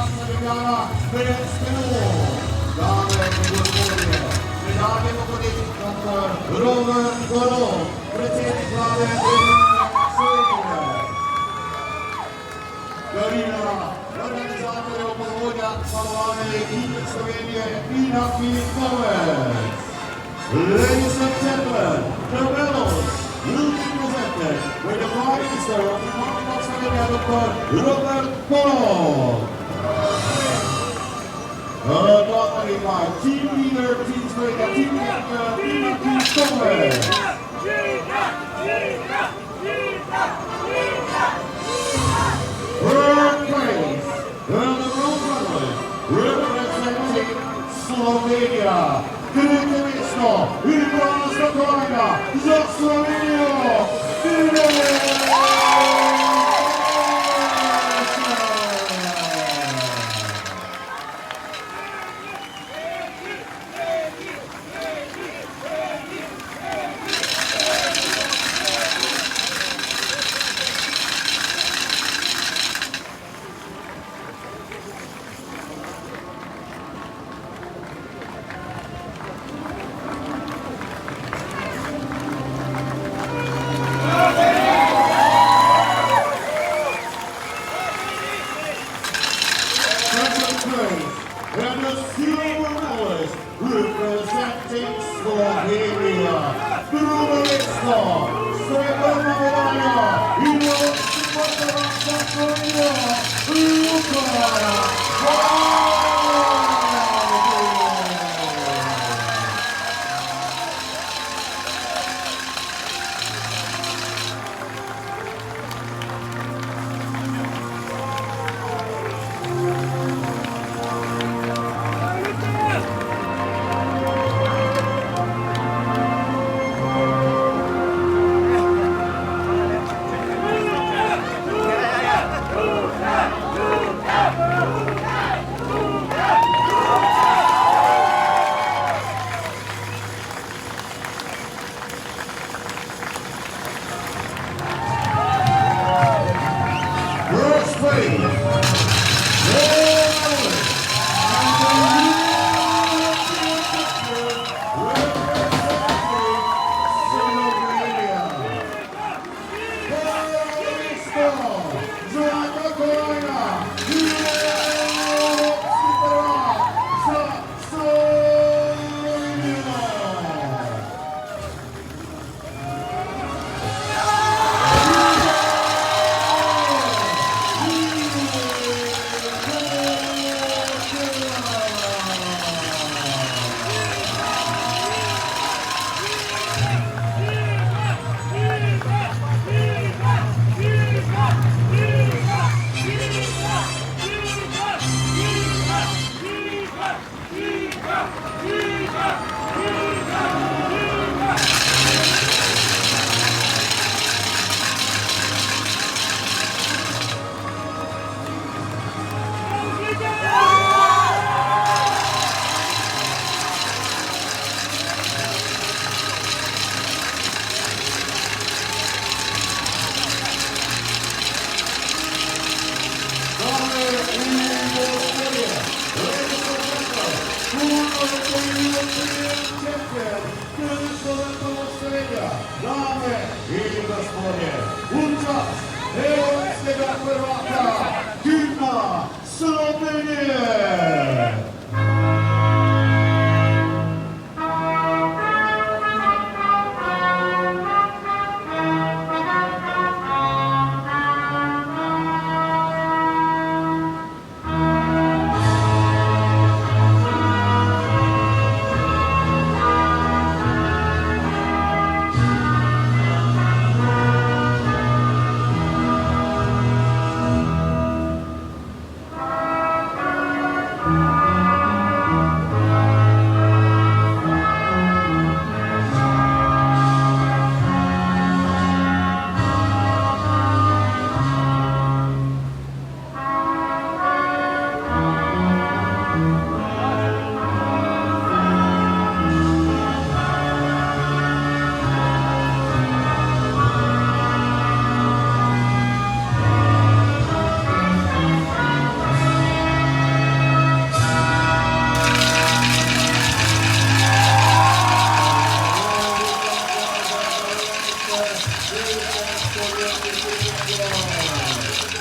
Piazza Reggiana per Spenu. Dame Gurgurje, medalje pogoditi dr. Roman Golov, predsjednik vlade Slovenije. Karina, organizator je obolvodja Slavane in Slovenije Ina Filipovec. Ladies and gentlemen, the medals will be presented by the Prime Minister of the Republic of Slovenia, Dr. Robert Golob. Accompanied by team leader, Team Slovenia, team captain, Ina Filipovec. Third place, and the gold medalist, representing Slovenia. Kritovično in Hrvatska kolajna za Slovenijo. And the silver medalist representing Slovenia, Kritovično, srebrna medalja in Hrvatska kolajna Luka. Dame i gospodje, učast europskega prvaka himna Slovenije! Wielka Sowieckie Słowa.